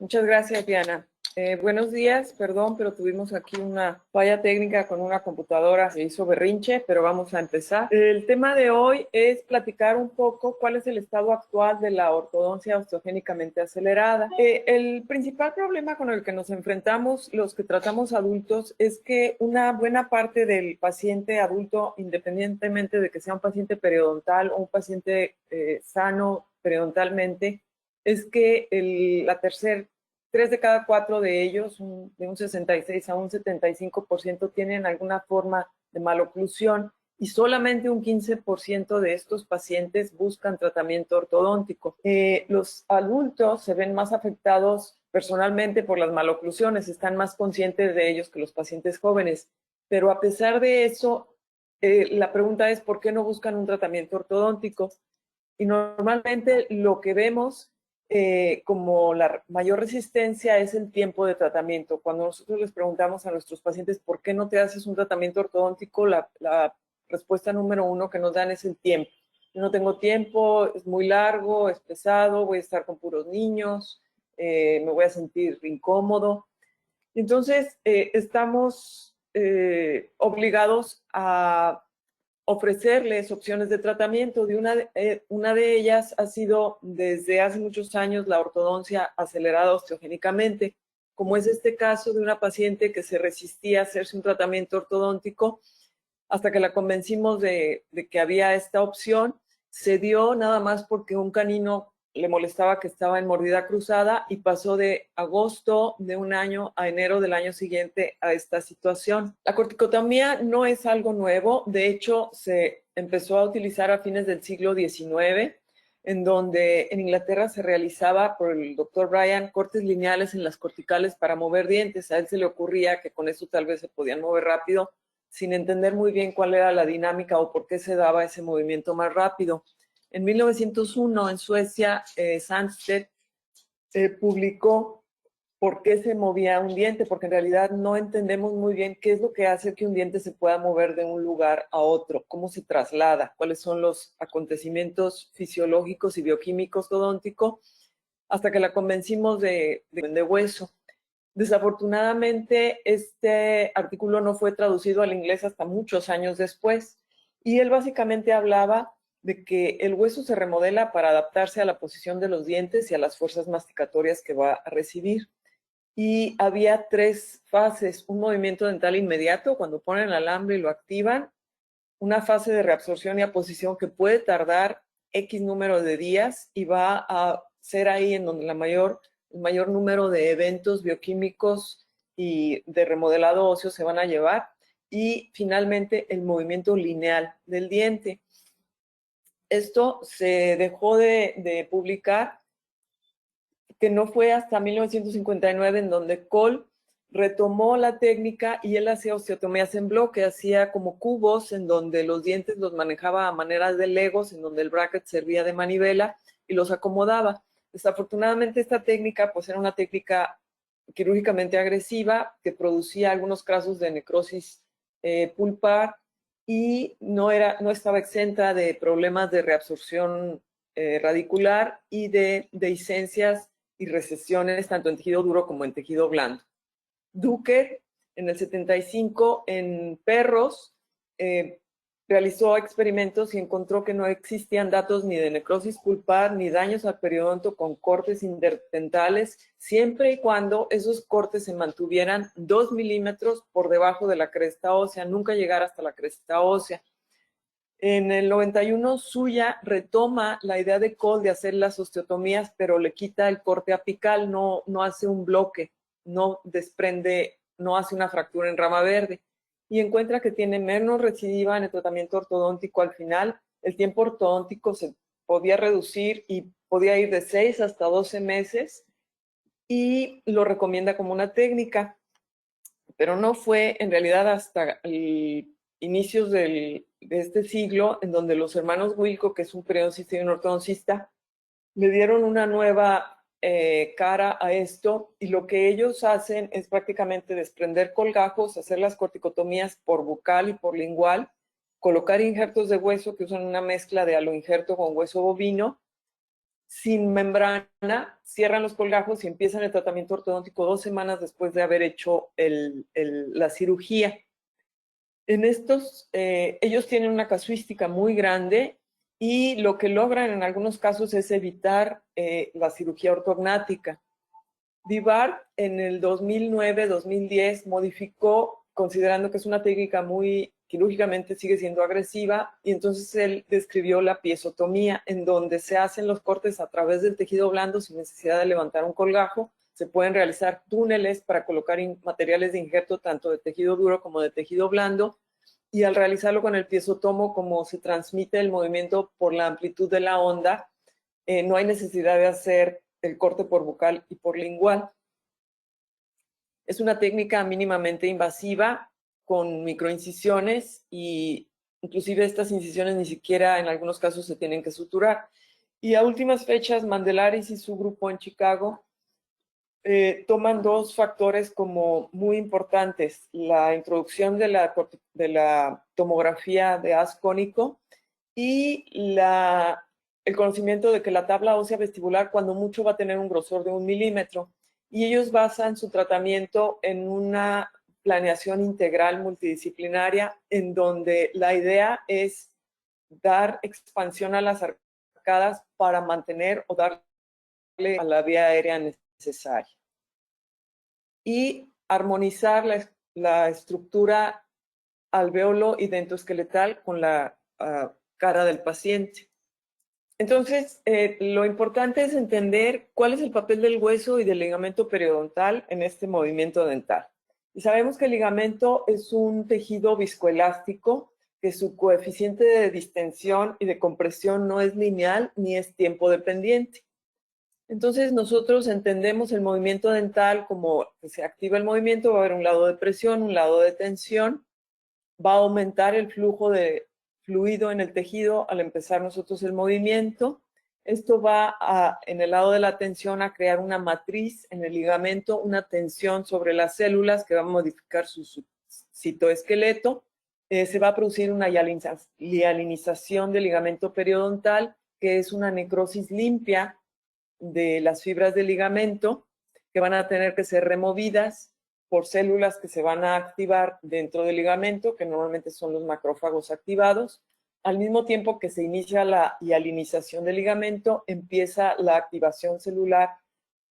Muchas gracias, Diana. Buenos días, perdón, pero tuvimos aquí una falla técnica con una computadora, se hizo berrinche, pero vamos a empezar. El tema de hoy es platicar un poco cuál es el estado actual de la ortodoncia osteogénicamente acelerada. El principal problema con el que nos enfrentamos los que tratamos adultos es que una buena parte del paciente adulto, independientemente de que sea un paciente periodontal o un paciente sano periodontalmente, es que la tercera 3 de cada 4 de ellos, de un 66 a un 75%, tienen alguna forma de maloclusión y solamente un 15% de estos pacientes buscan tratamiento ortodóntico. Los adultos se ven más afectados personalmente por las maloclusiones, están más conscientes de ellos que los pacientes jóvenes, pero a pesar de eso, la pregunta es ¿por qué no buscan un tratamiento ortodóntico? Y normalmente lo que vemos como la mayor resistencia es el tiempo de tratamiento. Cuando nosotros les preguntamos a nuestros pacientes ¿por qué no te haces un tratamiento ortodóntico? La respuesta número 1 que nos dan es el tiempo. Yo no tengo tiempo, es muy largo, es pesado, voy a estar con puros niños, me voy a sentir incómodo. Entonces, estamos obligados a ofrecerles opciones de tratamiento. Una de ellas ha sido desde hace muchos años la ortodoncia acelerada osteogénicamente, como es este caso de una paciente que se resistía a hacerse un tratamiento ortodóntico hasta que la convencimos de que había esta opción. Se dio nada más porque un canino le molestaba que estaba en mordida cruzada y pasó de agosto de un año a enero del año siguiente a esta situación. La corticotomía no es algo nuevo, de hecho se empezó a utilizar a fines del siglo XIX, en donde en Inglaterra se realizaba por el doctor Bryan cortes lineales en las corticales para mover dientes. A él se le ocurría que con eso tal vez se podían mover rápido, sin entender muy bien cuál era la dinámica o por qué se daba ese movimiento más rápido. En 1901, en Suecia, Sandstedt publicó por qué se movía un diente, porque en realidad no entendemos muy bien qué es lo que hace que un diente se pueda mover de un lugar a otro, cómo se traslada, cuáles son los acontecimientos fisiológicos y bioquímicos odónticos, hasta que la convencimos de hueso. Desafortunadamente, este artículo no fue traducido al inglés hasta muchos años después, y él básicamente hablaba de que el hueso se remodela para adaptarse a la posición de los dientes y a las fuerzas masticatorias que va a recibir. Y había 3 fases: un movimiento dental inmediato, cuando ponen el alambre y lo activan; una fase de reabsorción y aposición que puede tardar X número de días y va a ser ahí en donde el mayor número de eventos bioquímicos y de remodelado óseo se van a llevar; y finalmente el movimiento lineal del diente. Esto se dejó de publicar, que no fue hasta 1959 en donde Cole retomó la técnica y él hacía osteotomías en bloque, hacía como cubos en donde los dientes los manejaba a manera de legos, en donde el bracket servía de manivela y los acomodaba. Desafortunadamente esta técnica pues era una técnica quirúrgicamente agresiva que producía algunos casos de necrosis pulpar y no estaba exenta de problemas de reabsorción radicular y de dehiscencias y recesiones tanto en tejido duro como en tejido blando. Duker, en el 75, en perros, realizó experimentos y encontró que no existían datos ni de necrosis pulpar ni daños al periodonto con cortes interdentales, siempre y cuando esos cortes se mantuvieran 2 milímetros por debajo de la cresta ósea, nunca llegar hasta la cresta ósea. En el 91, Suya retoma la idea de Cole de hacer las osteotomías, pero le quita el corte apical, no hace un bloque, no desprende, no hace una fractura en rama verde, y encuentra que tiene menos recidiva en el tratamiento ortodóntico al final. El tiempo ortodóntico se podía reducir y podía ir de 6 hasta 12 meses, y lo recomienda como una técnica, pero no fue en realidad hasta inicios de este siglo en donde los hermanos Wilco, que es un periodoncista y un ortodoncista, le dieron una nueva cara a esto, y lo que ellos hacen es prácticamente desprender colgajos, hacer las corticotomías por bucal y por lingual, colocar injertos de hueso que usan una mezcla de aloinjerto con hueso bovino, sin membrana, cierran los colgajos y empiezan el tratamiento ortodóntico 2 semanas después de haber hecho la cirugía. En estos, ellos tienen una casuística muy grande y lo que logran en algunos casos es evitar la cirugía ortognática. Vivart en el 2009-2010 modificó, considerando que es una técnica muy quirúrgicamente sigue siendo agresiva, y entonces él describió la piezotomía, en donde se hacen los cortes a través del tejido blando sin necesidad de levantar un colgajo. Se pueden realizar túneles para colocar materiales de injerto tanto de tejido duro como de tejido blando, y al realizarlo con el piezotomo, como se transmite el movimiento por la amplitud de la onda, no hay necesidad de hacer el corte por bucal y por lingual. Es una técnica mínimamente invasiva con microincisiones, y inclusive estas incisiones ni siquiera en algunos casos se tienen que suturar. Y a últimas fechas, Mandelaris y su grupo en Chicago toman dos factores como muy importantes: la introducción de la tomografía de haz cónico y el conocimiento de que la tabla ósea vestibular cuando mucho va a tener un grosor de 1 milímetro. Y ellos basan su tratamiento en una planeación integral multidisciplinaria, en donde la idea es dar expansión a las arcadas para mantener o darle a la vía aérea necesaria, y armonizar la estructura alveolo y dentoesqueletal con la cara del paciente. Entonces, lo importante es entender cuál es el papel del hueso y del ligamento periodontal en este movimiento dental. Y sabemos que el ligamento es un tejido viscoelástico, que su coeficiente de distensión y de compresión no es lineal ni es tiempo dependiente. Entonces, nosotros entendemos el movimiento dental como que se activa el movimiento, va a haber un lado de presión, un lado de tensión, va a aumentar el flujo de fluido en el tejido al empezar nosotros el movimiento. Esto va en el lado de la tensión, a crear una matriz en el ligamento, una tensión sobre las células que va a modificar su citoesqueleto. Se va a producir una hialinización del ligamento periodontal, que es una necrosis limpia de las fibras del ligamento, que van a tener que ser removidas por células que se van a activar dentro del ligamento, que normalmente son los macrófagos activados. Al mismo tiempo que se inicia la hialinización del ligamento, empieza la activación celular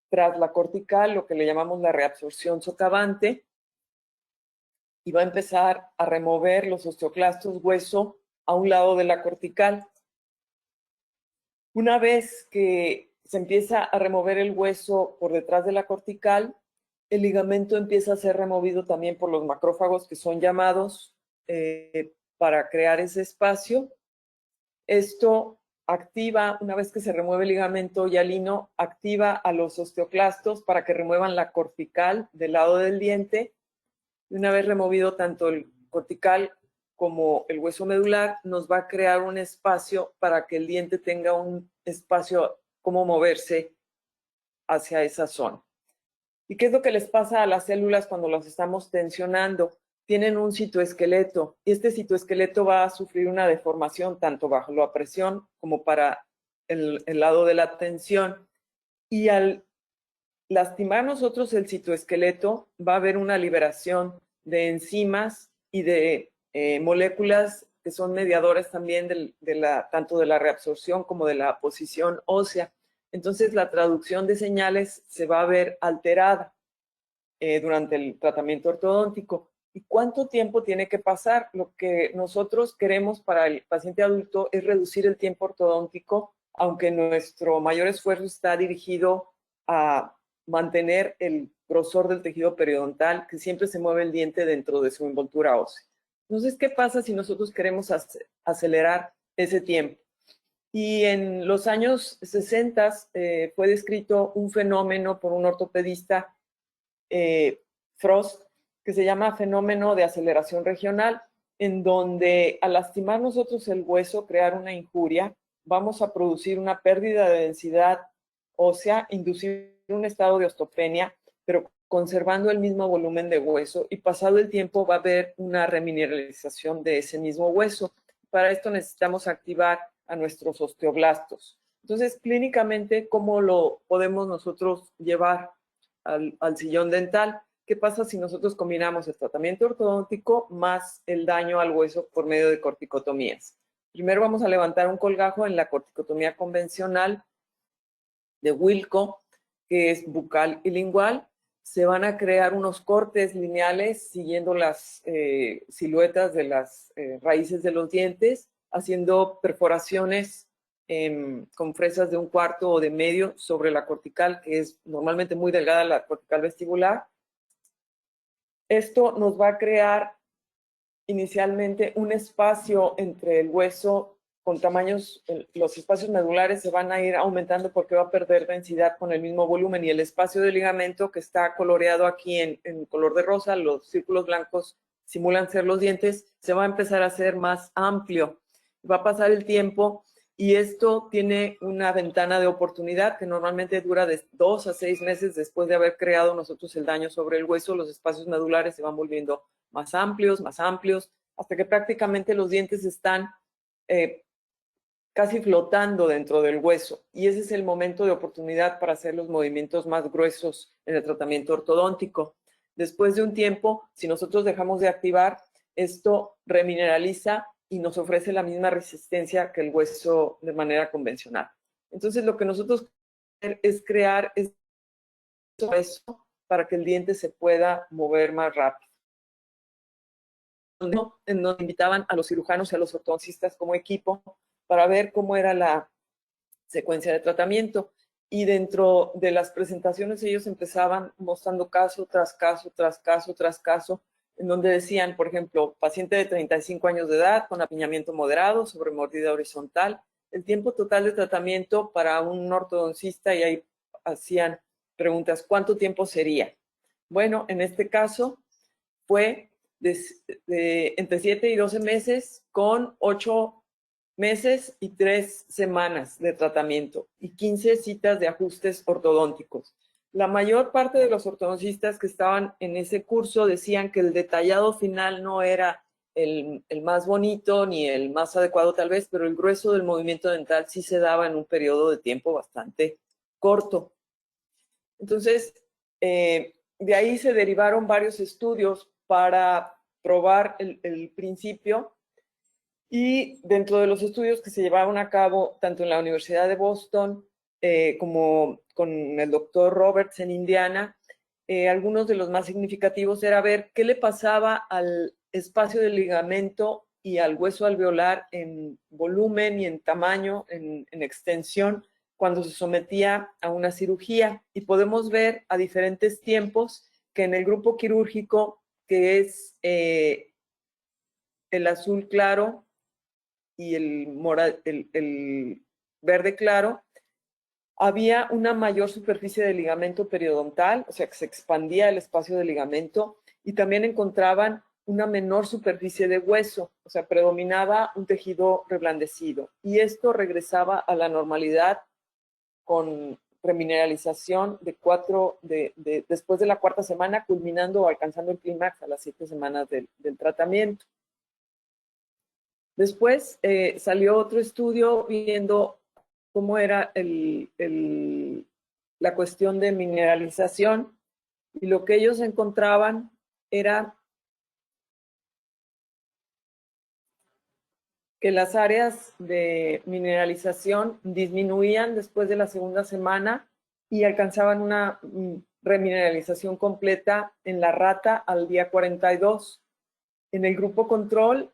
tras la cortical, lo que le llamamos la reabsorción socavante, y va a empezar a remover los osteoclastos hueso a un lado de la cortical. Una vez que se empieza a remover el hueso por detrás de la cortical, el ligamento empieza a ser removido también por los macrófagos, que son llamados para crear ese espacio. Esto activa, una vez que se remueve el ligamento hialino, activa a los osteoclastos para que remuevan la cortical del lado del diente. Y una vez removido tanto el cortical como el hueso medular, nos va a crear un espacio para que el diente tenga un espacio como moverse hacia esa zona. ¿Y qué es lo que les pasa a las células cuando las estamos tensionando? Tienen un citoesqueleto, y este citoesqueleto va a sufrir una deformación tanto bajo la presión como para el lado de la tensión. Y al lastimar nosotros el citoesqueleto, va a haber una liberación de enzimas y de moléculas que son mediadores también tanto de la reabsorción como de la posición ósea. Entonces, la traducción de señales se va a ver alterada durante el tratamiento ortodóntico. ¿Y cuánto tiempo tiene que pasar? Lo que nosotros queremos para el paciente adulto es reducir el tiempo ortodóntico, aunque nuestro mayor esfuerzo está dirigido a mantener el grosor del tejido periodontal, que siempre se mueve el diente dentro de su envoltura ósea. Entonces, ¿qué pasa si nosotros queremos acelerar ese tiempo? Y en los años 60 fue descrito un fenómeno por un ortopedista, Frost, que se llama fenómeno de aceleración regional, en donde al lastimar nosotros el hueso, crear una injuria, vamos a producir una pérdida de densidad ósea, inducir un estado de osteopenia, pero conservando el mismo volumen de hueso, y pasado el tiempo va a haber una remineralización de ese mismo hueso. Para esto necesitamos activar a nuestros osteoblastos. Entonces, clínicamente, ¿cómo lo podemos nosotros llevar al sillón dental? ¿Qué pasa si nosotros combinamos el tratamiento ortodóntico más el daño al hueso por medio de corticotomías? Primero vamos a levantar un colgajo en la corticotomía convencional de Wilco, que es bucal y lingual. Se van a crear unos cortes lineales siguiendo las siluetas de las raíces de los dientes, haciendo perforaciones con fresas de 1/4 o de medio sobre la cortical, que es normalmente muy delgada, la cortical vestibular. Esto nos va a crear inicialmente un espacio entre el hueso con tamaños, los espacios medulares se van a ir aumentando porque va a perder densidad con el mismo volumen, y el espacio de ligamento, que está coloreado aquí en color de rosa, los círculos blancos simulan ser los dientes, se va a empezar a hacer más amplio. Va a pasar el tiempo y esto tiene una ventana de oportunidad que normalmente dura de 2 a 6 meses después de haber creado nosotros el daño sobre el hueso. Los espacios medulares se van volviendo más amplios, hasta que prácticamente los dientes están casi flotando dentro del hueso, y ese es el momento de oportunidad para hacer los movimientos más gruesos en el tratamiento ortodóntico. Después de un tiempo, si nosotros dejamos de activar, esto remineraliza y nos ofrece la misma resistencia que el hueso de manera convencional. Entonces, lo que nosotros queremos es crear ese hueso para que el diente se pueda mover más rápido. En donde invitaban a los cirujanos y a los ortodoncistas como equipo para ver cómo era la secuencia de tratamiento. Y dentro de las presentaciones ellos empezaban mostrando caso tras caso, tras caso, tras caso, en donde decían, por ejemplo, paciente de 35 años de edad con apiñamiento moderado sobre mordida horizontal, el tiempo total de tratamiento para un ortodoncista, y ahí hacían preguntas, ¿cuánto tiempo sería? Bueno, en este caso fue entre 7 y 12 meses con 8 meses y 3 semanas de tratamiento y 15 citas de ajustes ortodónticos. La mayor parte de los ortodoncistas que estaban en ese curso decían que el detallado final no era el más bonito ni el más adecuado tal vez, pero el grueso del movimiento dental sí se daba en un periodo de tiempo bastante corto. Entonces, de ahí se derivaron varios estudios para probar el principio, y dentro de los estudios que se llevaron a cabo tanto en la Universidad de Boston como con el doctor Roberts en Indiana, algunos de los más significativos era ver qué le pasaba al espacio del ligamento y al hueso alveolar en volumen y en tamaño, en extensión, cuando se sometía a una cirugía. Y podemos ver a diferentes tiempos que en el grupo quirúrgico, que es el azul claro y el verde claro, había una mayor superficie de ligamento periodontal, o sea que se expandía el espacio de ligamento, y también encontraban una menor superficie de hueso, o sea, predominaba un tejido reblandecido, y esto regresaba a la normalidad con remineralización después de la 4ª semana, culminando o alcanzando el clímax a las 7 semanas del tratamiento. Después salió otro estudio viendo cómo era la cuestión de mineralización, y lo que ellos encontraban era que las áreas de mineralización disminuían después de la 2ª semana y alcanzaban una remineralización completa en la rata al día 42. En el grupo control,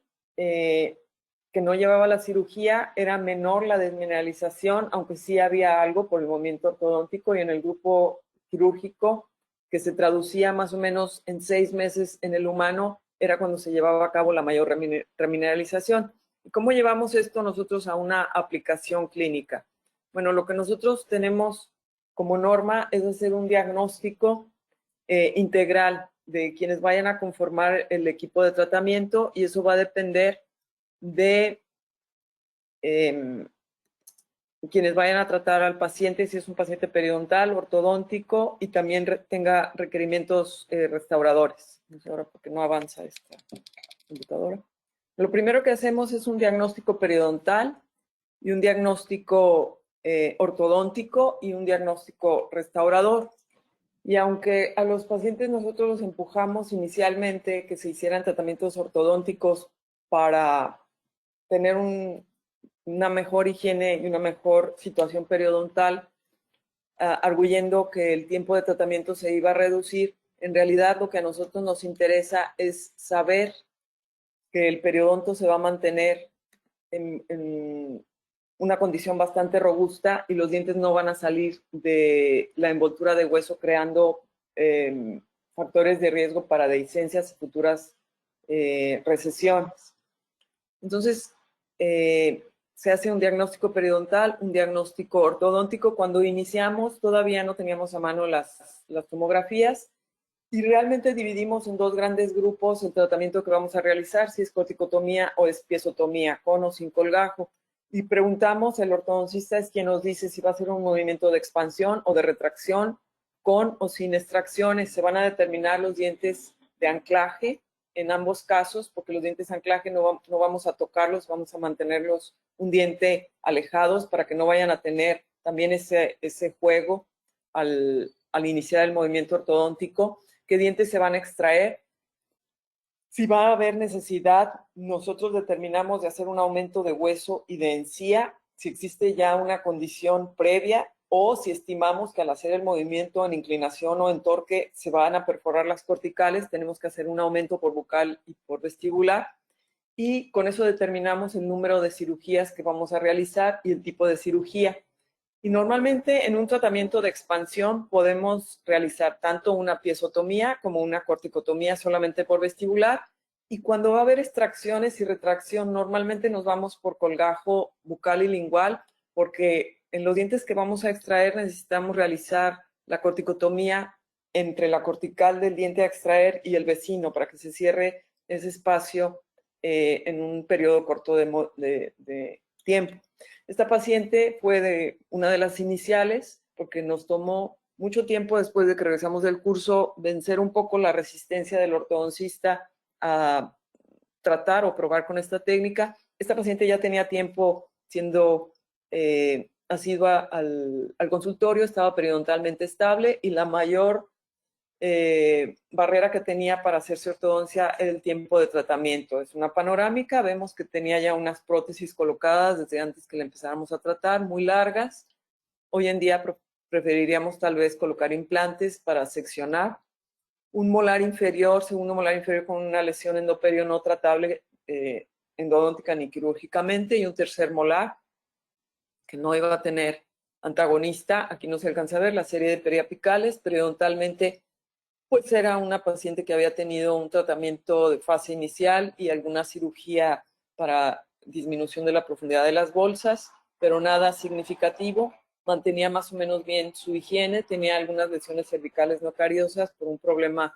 que no llevaba la cirugía, era menor la desmineralización, aunque sí había algo por el movimiento ortodóntico, y en el grupo quirúrgico, que se traducía más o menos en 6 meses en el humano, era cuando se llevaba a cabo la mayor remineralización. ¿Y cómo llevamos esto nosotros a una aplicación clínica? Bueno, lo que nosotros tenemos como norma es hacer un diagnóstico integral de quienes vayan a conformar el equipo de tratamiento, y eso va a depender de quienes vayan a tratar al paciente, si es un paciente periodontal, ortodóntico, y también tenga requerimientos restauradores. No sé ahora por qué no avanza esta computadora. Lo primero que hacemos es un diagnóstico periodontal y un diagnóstico ortodóntico y un diagnóstico restaurador. Y aunque a los pacientes nosotros los empujamos inicialmente que se hicieran tratamientos ortodónticos para tener una mejor higiene y una mejor situación periodontal, arguyendo que el tiempo de tratamiento se iba a reducir, en realidad lo que a nosotros nos interesa es saber que el periodonto se va a mantener en una condición bastante robusta y los dientes no van a salir de la envoltura de hueso creando factores de riesgo para dehiscencias y futuras recesiones. Entonces, se hace un diagnóstico periodontal, un diagnóstico ortodóntico. Cuando iniciamos todavía no teníamos a mano las tomografías y realmente dividimos en dos grandes grupos el tratamiento que vamos a realizar, si es corticotomía o es piezotomía, con o sin colgajo. Y preguntamos, el ortodoncista es quien nos dice si va a ser un movimiento de expansión o de retracción, con o sin extracciones. Se van a determinar los dientes de anclaje en ambos casos, porque los dientes de anclaje no vamos a tocarlos, vamos a mantenerlos un diente alejados para que no vayan a tener también ese juego al iniciar el movimiento ortodóntico. ¿Qué dientes se van a extraer? Si va a haber necesidad, nosotros determinamos de hacer un aumento de hueso y de encía, si existe ya una condición previa o si estimamos que al hacer el movimiento en inclinación o en torque se van a perforar las corticales, tenemos que hacer un aumento por bucal y por vestibular. Y con eso determinamos el número de cirugías que vamos a realizar y el tipo de cirugía. Y normalmente en un tratamiento de expansión podemos realizar tanto una piezotomía como una corticotomía solamente por vestibular. Y cuando va a haber extracciones y retracción, normalmente nos vamos por colgajo bucal y lingual, porque en los dientes que vamos a extraer necesitamos realizar la corticotomía entre la cortical del diente a extraer y el vecino para que se cierre ese espacio en un periodo corto de tiempo. Esta paciente fue una de las iniciales porque nos tomó mucho tiempo después de que regresamos del curso vencer un poco la resistencia del ortodoncista a tratar o probar con esta técnica. Esta paciente ya tenía tiempo siendo asidua al consultorio, estaba periodontalmente estable y la mayor barrera que tenía para hacerse ortodoncia era el tiempo de tratamiento. Es una panorámica, vemos que tenía ya unas prótesis colocadas desde antes que la empezáramos a tratar, muy largas. Hoy en día preferiríamos tal vez colocar implantes para seccionar. Un molar inferior, segundo molar inferior con una lesión endoperio no tratable endodóntica ni quirúrgicamente, y un tercer molar que no iba a tener antagonista. Aquí no se alcanza a ver la serie de periapicales, periodontalmente pues era una paciente que había tenido un tratamiento de fase inicial y alguna cirugía para disminución de la profundidad de las bolsas, pero nada significativo. Mantenía más o menos bien su higiene, tenía algunas lesiones cervicales no cariosas por un problema,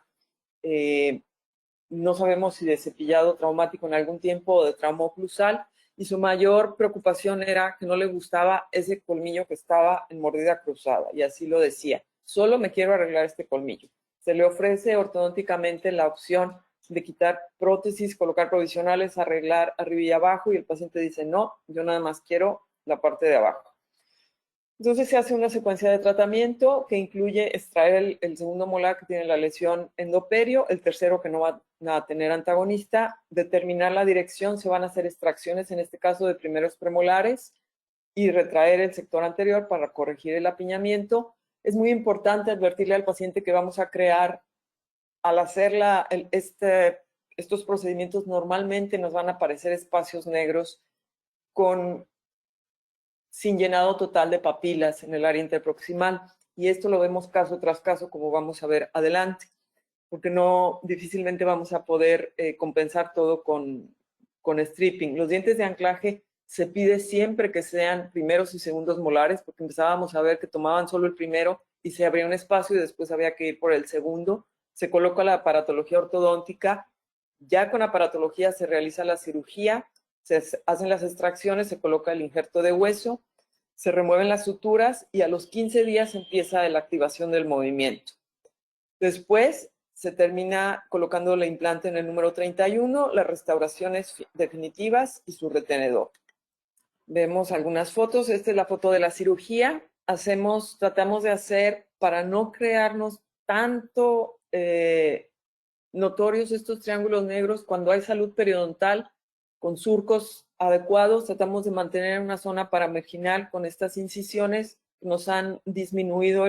no sabemos si de cepillado traumático en algún tiempo o de trauma oclusal, y su mayor preocupación era que no le gustaba ese colmillo que estaba en mordida cruzada, y así lo decía: solo me quiero arreglar este colmillo. Se le ofrece ortodónticamente la opción de quitar prótesis, colocar provisionales, arreglar arriba y abajo, y el paciente dice: no, yo nada más quiero la parte de abajo. Entonces se hace una secuencia de tratamiento que incluye extraer el segundo molar que tiene la lesión endoperio, el tercero que no va a tener antagonista, determinar la dirección, se van a hacer extracciones, en este caso de primeros premolares, y retraer el sector anterior para corregir el apiñamiento. Es muy importante advertirle al paciente que vamos a crear, al hacer estos procedimientos, normalmente nos van a aparecer espacios negros sin llenado total de papilas en el área interproximal. Y esto lo vemos caso tras caso, como vamos a ver adelante, porque difícilmente vamos a poder compensar todo con stripping. Los dientes de anclaje se pide siempre que sean primeros y segundos molares, porque empezábamos a ver que tomaban solo el primero y se abría un espacio y después había que ir por el segundo. Se coloca la aparatología ortodóntica. Ya con aparatología se realiza la cirugía, se hacen las extracciones, se coloca el injerto de hueso, se remueven las suturas y a los 15 días empieza la activación del movimiento. Después se termina colocando el implante en el número 31, las restauraciones definitivas y su retenedor. Vemos algunas fotos. Esta es la foto de la cirugía. Tratamos de hacer, para no crearnos tanto notorios estos triángulos negros, cuando hay salud periodontal con surcos adecuados, tratamos de mantener una zona paramarginal con estas incisiones. Nos han disminuido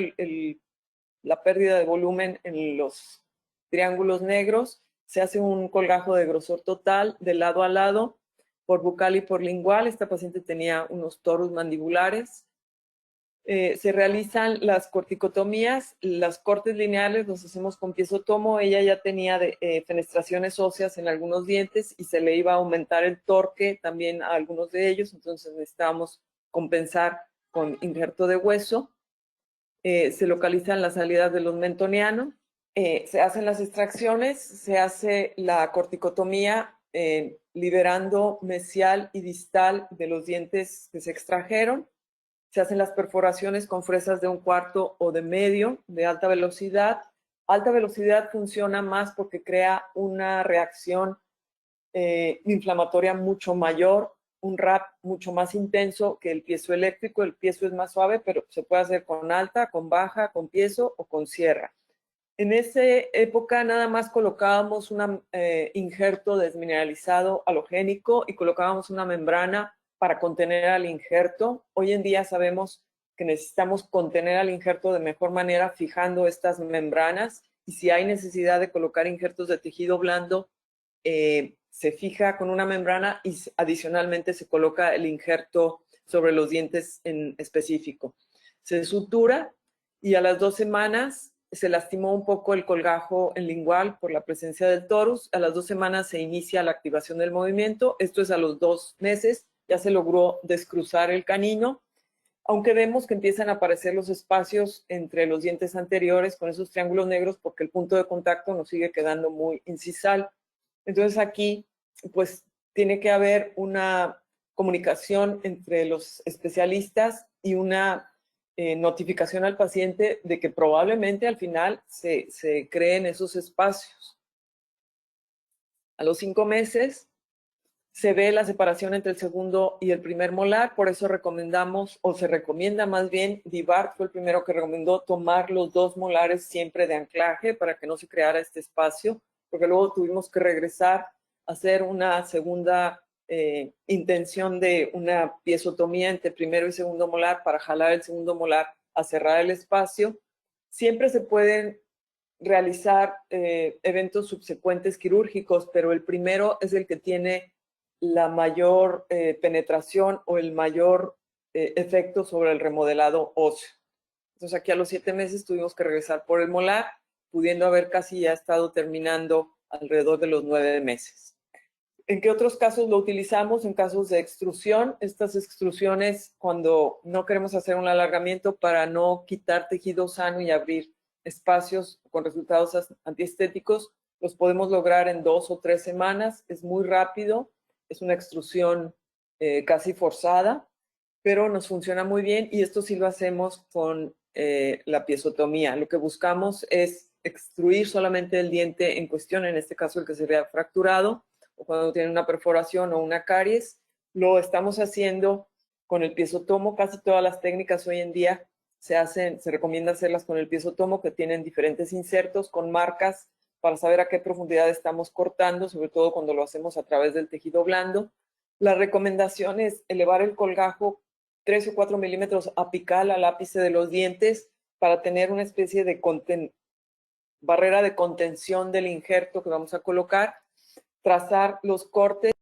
la pérdida de volumen en los triángulos negros. Se hace un colgajo de grosor total de lado a lado, por bucal y por lingual. Esta paciente tenía unos torus mandibulares. Se realizan las corticotomías, los cortes lineales los hacemos con piezotomo. Ella ya tenía fenestraciones óseas en algunos dientes y se le iba a aumentar el torque también a algunos de ellos, entonces necesitábamos compensar con injerto de hueso. Se localizan las salidas del mentoniano, se hacen las extracciones, se hace la corticotomía liberando mesial y distal de los dientes que se extrajeron. Se hacen las perforaciones con fresas de 1/4 o de medio de alta velocidad. Alta velocidad funciona más porque crea una reacción inflamatoria mucho mayor, un RAP mucho más intenso que el piezoeléctrico. El piezo es más suave, pero se puede hacer con alta, con baja, con piezo o con sierra. En esa época nada más colocábamos un injerto desmineralizado halogénico y colocábamos una membrana para contener al injerto. Hoy en día sabemos que necesitamos contener al injerto de mejor manera fijando estas membranas, y si hay necesidad de colocar injertos de tejido blando, se fija con una membrana y adicionalmente se coloca el injerto sobre los dientes en específico. Se sutura y a las 2 semanas se lastimó un poco el colgajo en lingual por la presencia del torus. A las 2 semanas se inicia la activación del movimiento. Esto es a los 2 meses. Ya se logró descruzar el canino, aunque vemos que empiezan a aparecer los espacios entre los dientes anteriores con esos triángulos negros porque el punto de contacto nos sigue quedando muy incisal. Entonces aquí, pues, tiene que haber una comunicación entre los especialistas y una notificación al paciente de que probablemente al final se creen esos espacios. A los 5 meses se ve la separación entre el segundo y el primer molar, por eso recomendamos, o se recomienda más bien, Dibart fue el primero que recomendó tomar los 2 molares siempre de anclaje para que no se creara este espacio, porque luego tuvimos que regresar a hacer una segunda intención de una piezotomía entre primero y segundo molar para jalar el segundo molar a cerrar el espacio. Siempre se pueden realizar eventos subsecuentes quirúrgicos, pero el primero es el que tiene la mayor penetración o el mayor efecto sobre el remodelado óseo. Entonces aquí a los 7 meses tuvimos que regresar por el molar, pudiendo haber casi ya estado terminando alrededor de los 9 meses. ¿En qué otros casos lo utilizamos? En casos de extrusión. Estas extrusiones, cuando no queremos hacer un alargamiento para no quitar tejido sano y abrir espacios con resultados antiestéticos, los podemos lograr en 2 o 3 semanas. Es muy rápido, es una extrusión casi forzada, pero nos funciona muy bien, y esto sí lo hacemos con la piezotomía. Lo que buscamos es extruir solamente el diente en cuestión, en este caso el que se vea fracturado, o cuando tiene una perforación o una caries. Lo estamos haciendo con el piezotomo. Casi todas las técnicas hoy en día se recomienda hacerlas con el piezotomo, que tienen diferentes insertos con marcas para saber a qué profundidad estamos cortando, sobre todo cuando lo hacemos a través del tejido blando. La recomendación es elevar el colgajo 3 o 4 milímetros apical al ápice de los dientes para tener una especie de barrera de contención del injerto que vamos a colocar. Trazar los cortes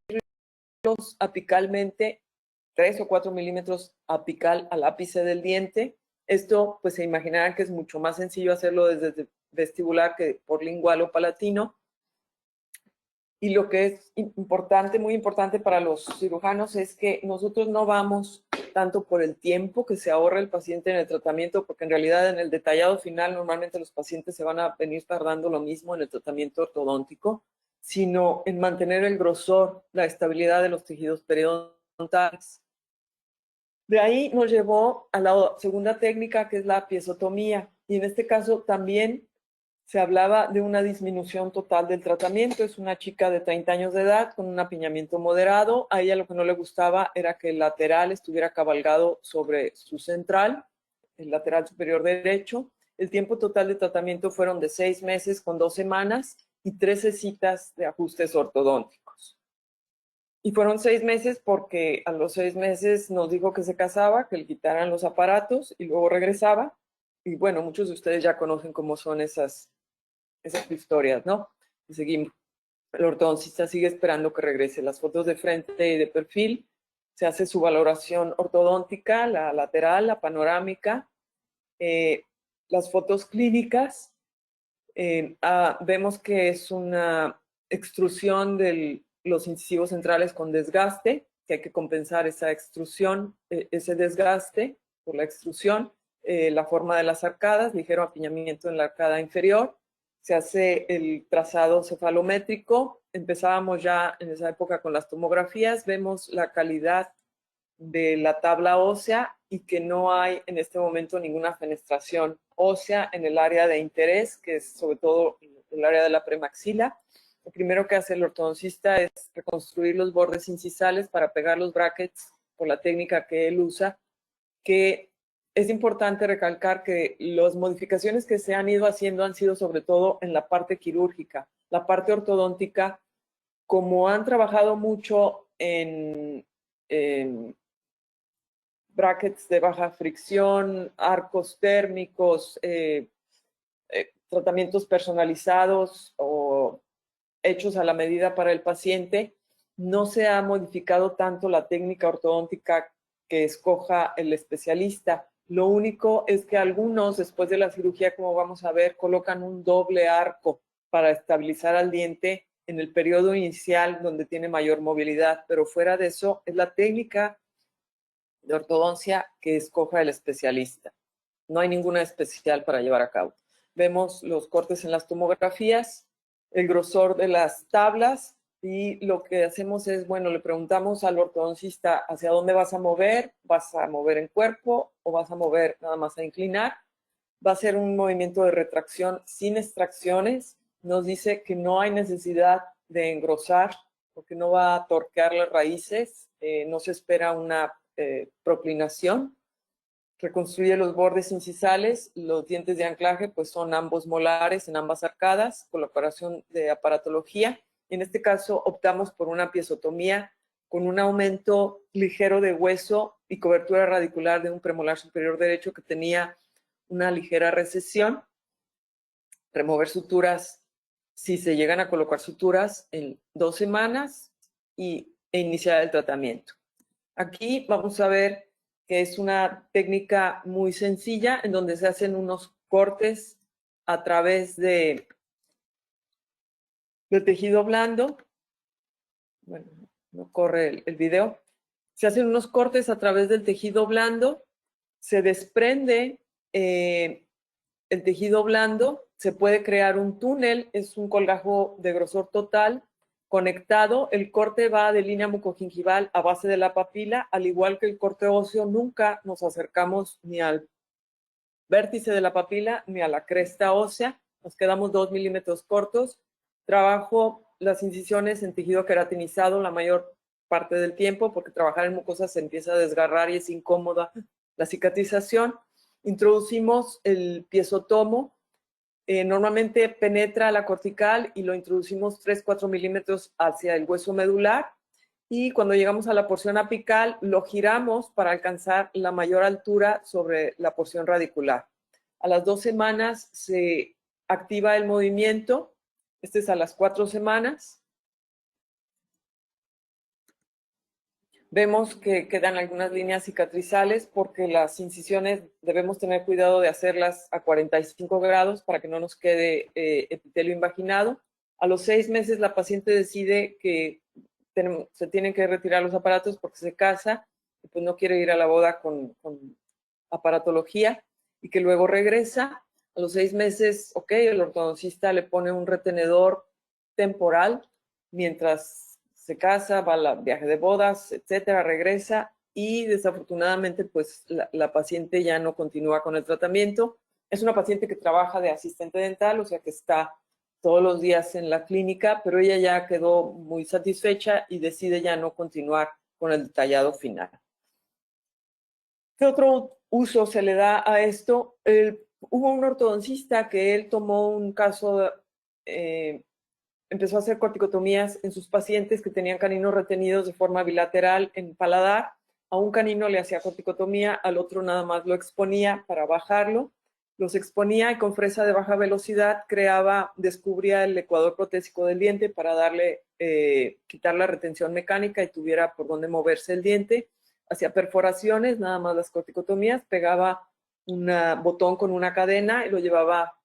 apicalmente, 3 o 4 milímetros apical al ápice del diente. Esto, pues se imaginarán que es mucho más sencillo hacerlo desde vestibular que por lingual o palatino. Y lo que es importante, muy importante para los cirujanos, es que nosotros no vamos tanto por el tiempo que se ahorra el paciente en el tratamiento, porque en realidad en el detallado final normalmente los pacientes se van a venir tardando lo mismo en el tratamiento ortodóntico, sino en mantener el grosor, la estabilidad de los tejidos periodontales. De ahí nos llevó a la segunda técnica, que es la piezotomía, y en este caso también se hablaba de una disminución total del tratamiento. Es una chica de 30 años de edad con un apiñamiento moderado. A ella lo que no le gustaba era que el lateral estuviera cabalgado sobre su central, el lateral superior derecho. El tiempo total de tratamiento fueron de 6 meses con 2 semanas y 13 citas de ajustes ortodónticos. Y fueron 6 meses porque a los 6 meses nos dijo que se casaba, que le quitaran los aparatos y luego regresaba. Y bueno, muchos de ustedes ya conocen cómo son esas historias, ¿no? Y seguimos. El ortodoncista sigue esperando que regrese. Las fotos de frente y de perfil, se hace su valoración ortodóntica, la lateral, la panorámica, las fotos clínicas. Vemos que es una extrusión de los incisivos centrales con desgaste, que hay que compensar esa extrusión, ese desgaste por la extrusión. La forma de las arcadas, ligero apiñamiento en la arcada inferior. Se hace el trazado cefalométrico. Empezábamos ya en esa época con las tomografías. Vemos la calidad de la tabla ósea y que no hay en este momento ninguna fenestración ósea en el área de interés, que es sobre todo el área de la premaxila. Lo primero que hace el ortodoncista es reconstruir los bordes incisales para pegar los brackets por la técnica que él usa, que es importante recalcar que las modificaciones que se han ido haciendo han sido sobre todo en la parte quirúrgica. La parte ortodóntica, como han trabajado mucho en brackets de baja fricción, arcos térmicos, tratamientos personalizados o hechos a la medida para el paciente, no se ha modificado tanto la técnica ortodóntica que escoja el especialista. Lo único es que algunos, después de la cirugía, como vamos a ver, colocan un doble arco para estabilizar al diente en el periodo inicial donde tiene mayor movilidad, pero fuera de eso es la técnica de ortodoncia que escoja el especialista. No hay ninguna especial para llevar a cabo. Vemos los cortes en las tomografías, el grosor de las tablas, y lo que hacemos es, bueno, le preguntamos al ortodoncista hacia dónde vas a mover en cuerpo o vas a mover nada más a inclinar. Va a ser un movimiento de retracción sin extracciones. Nos dice que no hay necesidad de engrosar porque no va a torquear las raíces, no se espera una proclinación. Reconstruye los bordes incisales, los dientes de anclaje pues son ambos molares en ambas arcadas, colocación de aparatología. En este caso optamos por una piezotomía con un aumento ligero de hueso y cobertura radicular de un premolar superior derecho que tenía una ligera recesión. Remover suturas, si se llegan a colocar suturas, en 2 semanas e iniciar el tratamiento. Aquí vamos a ver que es una técnica muy sencilla en donde se hacen unos cortes a través de tejido blando. Bueno, no corre el video. Se hacen unos cortes a través del tejido blando, se desprende el tejido blando, se puede crear un túnel, es un colgajo de grosor total, conectado. El corte va de línea mucogingival a base de la papila, al igual que el corte óseo. Nunca nos acercamos ni al vértice de la papila ni a la cresta ósea, nos quedamos 2 milímetros cortos. Trabajo las incisiones en tejido queratinizado la mayor parte del tiempo, porque trabajar en mucosas se empieza a desgarrar y es incómoda la cicatrización. Introducimos el piezotomo, normalmente penetra la cortical y lo introducimos 3-4 milímetros hacia el hueso medular, y cuando llegamos a la porción apical lo giramos para alcanzar la mayor altura sobre la porción radicular. A las 2 semanas se activa el movimiento, este es a las 4 semanas. Vemos que quedan algunas líneas cicatrizales porque las incisiones debemos tener cuidado de hacerlas a 45 grados para que no nos quede epitelio invaginado. A los 6 meses la paciente decide que se tienen que retirar los aparatos porque se casa y pues no quiere ir a la boda con aparatología, y que luego regresa. A los 6 meses, ok, el ortodoncista le pone un retenedor temporal mientras se casa, va al viaje de bodas, etcétera, regresa, y desafortunadamente pues la paciente ya no continúa con el tratamiento. Es una paciente que trabaja de asistente dental, o sea que está todos los días en la clínica, pero ella ya quedó muy satisfecha y decide ya no continuar con el detallado final. ¿Qué otro uso se le da a esto? Hubo un ortodoncista que él tomó un caso, empezó a hacer corticotomías en sus pacientes que tenían caninos retenidos de forma bilateral en paladar. A un canino le hacía corticotomía, al otro nada más lo exponía para bajarlo. Los exponía y con fresa de baja velocidad descubría el ecuador protésico del diente para quitar la retención mecánica y tuviera por dónde moverse el diente. Hacía perforaciones, nada más las corticotomías, pegaba un botón con una cadena y lo llevaba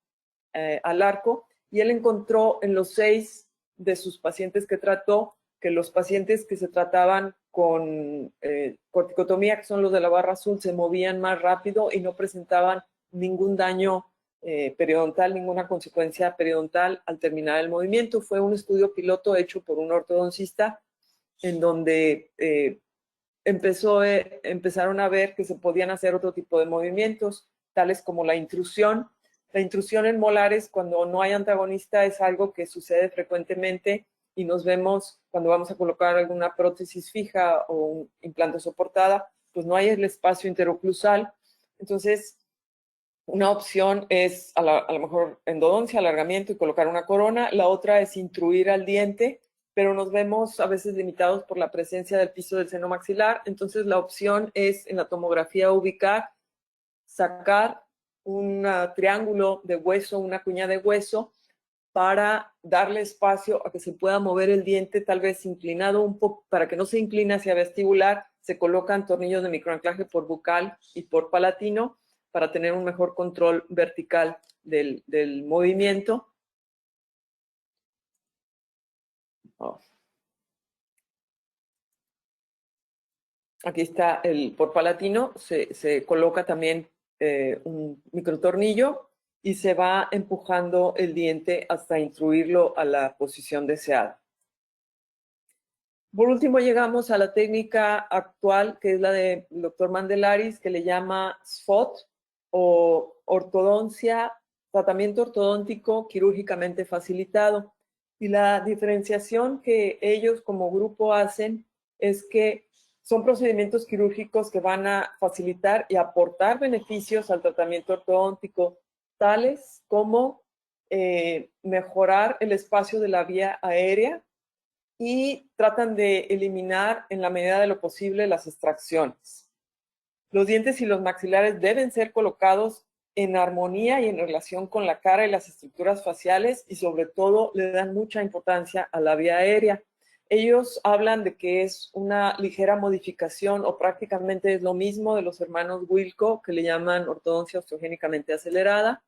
al arco, y él encontró en los 6 de sus pacientes que trató que los pacientes que se trataban con corticotomía, que son los de la barra azul, se movían más rápido y no presentaban ningún daño periodontal, ninguna consecuencia periodontal al terminar el movimiento. Fue un estudio piloto hecho por un ortodoncista en donde empezaron a ver que se podían hacer otro tipo de movimientos, tales como la intrusión. La intrusión en molares, cuando no hay antagonista, es algo que sucede frecuentemente y nos vemos cuando vamos a colocar alguna prótesis fija o un implante soportada, pues no hay el espacio interoclusal. Entonces, una opción es a lo mejor endodoncia, alargamiento y colocar una corona. La otra es intruir al diente, pero nos vemos a veces limitados por la presencia del piso del seno maxilar. Entonces, la opción es en la tomografía ubicar, sacar un triángulo de hueso, una cuña de hueso, para darle espacio a que se pueda mover el diente, tal vez inclinado un poco, para que no se incline hacia vestibular. Se colocan tornillos de microanclaje por bucal y por palatino para tener un mejor control vertical del movimiento. Oh. Aquí está el por palatino, se coloca también un microtornillo y se va empujando el diente hasta intruirlo a la posición deseada. Por último, llegamos a la técnica actual, que es la del doctor Mandelaris, que le llama SFOT, o ortodoncia, tratamiento ortodóntico quirúrgicamente facilitado. Y la diferenciación que ellos como grupo hacen es que son procedimientos quirúrgicos que van a facilitar y aportar beneficios al tratamiento ortodóntico, tales como mejorar el espacio de la vía aérea, y tratan de eliminar en la medida de lo posible las extracciones. Los dientes y los maxilares deben ser colocados en armonía y en relación con la cara y las estructuras faciales, y sobre todo le dan mucha importancia a la vía aérea. Ellos hablan de que es una ligera modificación o prácticamente es lo mismo de los hermanos Wilco, que le llaman ortodoncia osteogénicamente acelerada.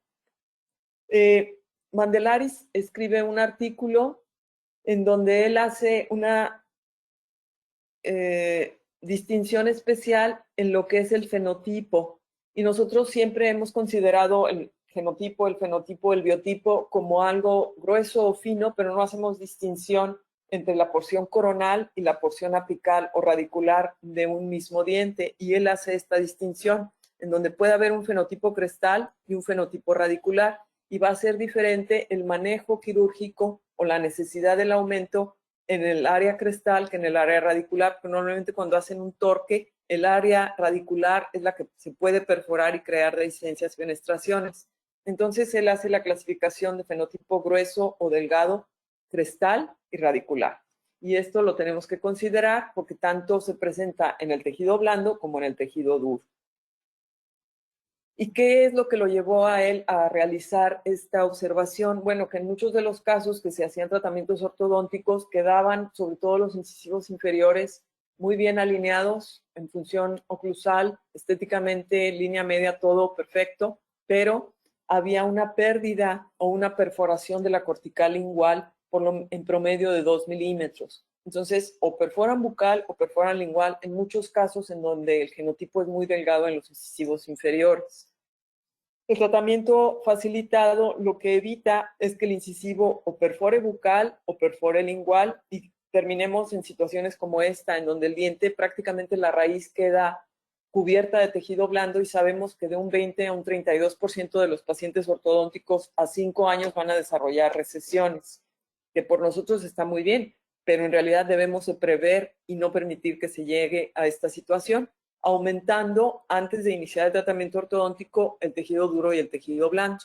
Mandelaris escribe un artículo en donde él hace una distinción especial en lo que es el fenotipo. Y nosotros siempre hemos considerado el genotipo, el fenotipo, el biotipo como algo grueso o fino, pero no hacemos distinción entre la porción coronal y la porción apical o radicular de un mismo diente. Y él hace esta distinción en donde puede haber un fenotipo crestal y un fenotipo radicular. Y va a ser diferente el manejo quirúrgico o la necesidad del aumento en el área crestal que en el área radicular, pero normalmente cuando hacen un torque, el área radicular es la que se puede perforar y crear resistencias y fenestraciones. Entonces él hace la clasificación de fenotipo grueso o delgado, crestal y radicular. Y esto lo tenemos que considerar porque tanto se presenta en el tejido blando como en el tejido duro. ¿Y qué es lo que lo llevó a él a realizar esta observación? Bueno, que en muchos de los casos que se hacían tratamientos ortodónticos quedaban, sobre todo los incisivos inferiores, muy bien alineados en función oclusal, estéticamente, línea media, todo perfecto, pero había una pérdida o una perforación de la cortical lingual en promedio de 2 milímetros. Entonces, o perforan bucal o perforan lingual en muchos casos en donde el genotipo es muy delgado en los incisivos inferiores. El tratamiento facilitado lo que evita es que el incisivo o perfore bucal o perfore lingual y terminemos en situaciones como esta, en donde el diente prácticamente la raíz queda cubierta de tejido blando y sabemos que de un 20 a un 32% de los pacientes ortodónticos a 5 años van a desarrollar recesiones, que por nosotros está muy bien, pero en realidad debemos de prever y no permitir que se llegue a esta situación, aumentando antes de iniciar el tratamiento ortodóntico el tejido duro y el tejido blando.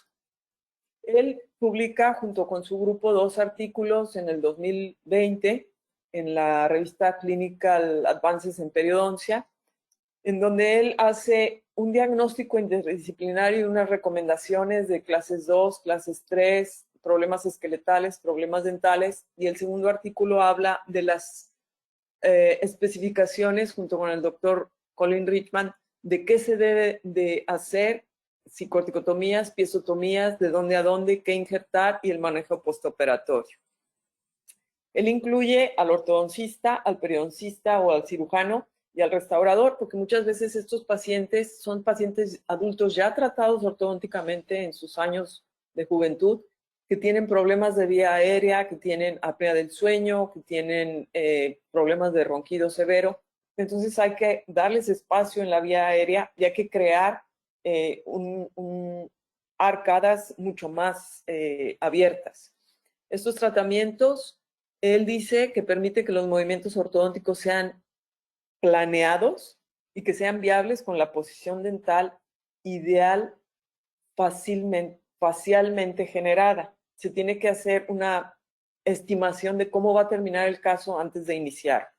Él publica junto con su grupo 2 artículos en el 2020 en la revista Clinical Advances en Periodoncia, en donde él hace un diagnóstico interdisciplinario y unas recomendaciones de clases 2, clases 3, problemas esqueletales, problemas dentales, y el segundo artículo habla de las especificaciones junto con el doctor Colin Richman de qué se debe de hacer, si corticotomías, piezotomías, de dónde a dónde, qué injertar y el manejo postoperatorio. Él incluye al ortodoncista, al periodoncista o al cirujano y al restaurador, porque muchas veces estos pacientes son pacientes adultos ya tratados ortodónticamente en sus años de juventud, que tienen problemas de vía aérea, que tienen apnea del sueño, que tienen problemas de ronquido severo. Entonces hay que darles espacio en la vía aérea y hay que crear arcadas mucho más abiertas. Estos tratamientos, él dice que permite que los movimientos ortodónticos sean planeados y que sean viables con la posición dental ideal facialmente generada. Se tiene que hacer una estimación de cómo va a terminar el caso antes de iniciar.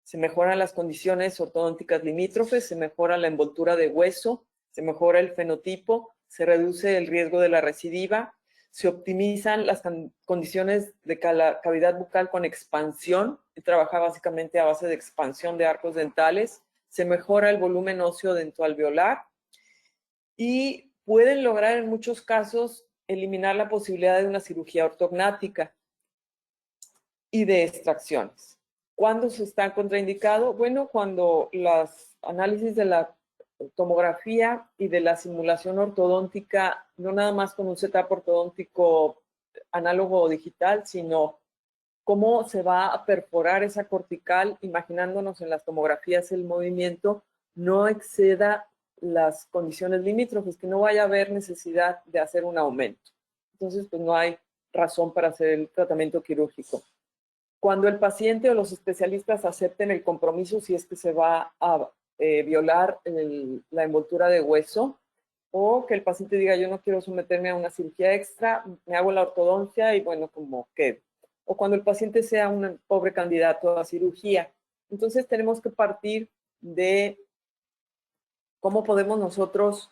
Se mejoran las condiciones ortodónticas limítrofes, se mejora la envoltura de hueso, se mejora el fenotipo, se reduce el riesgo de la recidiva, se optimizan las condiciones de cavidad bucal con expansión, y trabaja básicamente a base de expansión de arcos dentales, se mejora el volumen óseo dentoalveolar y pueden lograr en muchos casos eliminar la posibilidad de una cirugía ortognática y de extracciones. ¿Cuándo se está contraindicado? Bueno, cuando los análisis de la tomografía y de la simulación ortodóntica, no nada más con un setup ortodóntico análogo o digital, sino cómo se va a perforar esa cortical, imaginándonos en las tomografías el movimiento no exceda las condiciones limítrofes, que no vaya a haber necesidad de hacer un aumento. Entonces, pues no hay razón para hacer el tratamiento quirúrgico. Cuando el paciente o los especialistas acepten el compromiso, si es que se va a violar la envoltura de hueso, o que el paciente diga, yo no quiero someterme a una cirugía extra, me hago la ortodoncia y bueno, como quede. O cuando el paciente sea un pobre candidato a cirugía. Entonces tenemos que partir de cómo podemos nosotros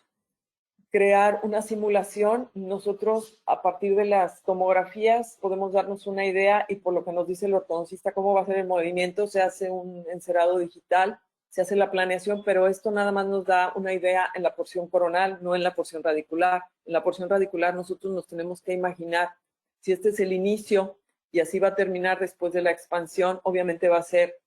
crear una simulación. Nosotros, a partir de las tomografías, podemos darnos una idea y por lo que nos dice el ortodoncista cómo va a ser el movimiento, se hace un encerado digital, se hace la planeación, pero esto nada más nos da una idea en la porción coronal, no en la porción radicular. En la porción radicular nosotros nos tenemos que imaginar si este es el inicio y así va a terminar después de la expansión, obviamente va a ser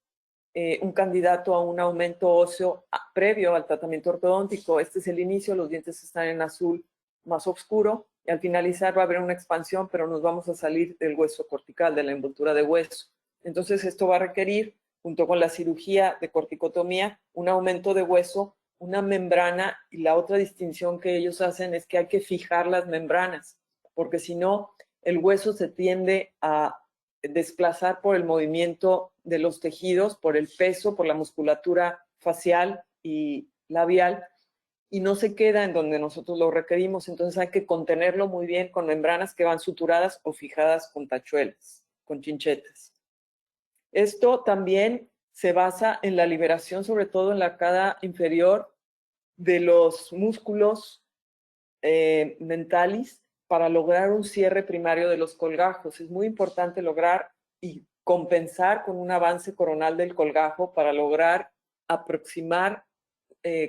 un candidato a un aumento óseo previo al tratamiento ortodóntico. Este es el inicio, los dientes están en azul más oscuro y al finalizar va a haber una expansión, pero nos vamos a salir del hueso cortical, de la envoltura de hueso. Entonces esto va a requerir, junto con la cirugía de corticotomía, un aumento de hueso, una membrana, y la otra distinción que ellos hacen es que hay que fijar las membranas, porque si no, el hueso se tiende a desplazar por el movimiento de los tejidos, por el peso, por la musculatura facial y labial, y no se queda en donde nosotros lo requerimos. Entonces hay que contenerlo muy bien con membranas que van suturadas o fijadas con tachuelas, con chinchetas. Esto también se basa en la liberación, sobre todo en la arcada inferior, de los músculos dentalis, para lograr un cierre primario de los colgajos. Es muy importante lograr y compensar con un avance coronal del colgajo para lograr aproximar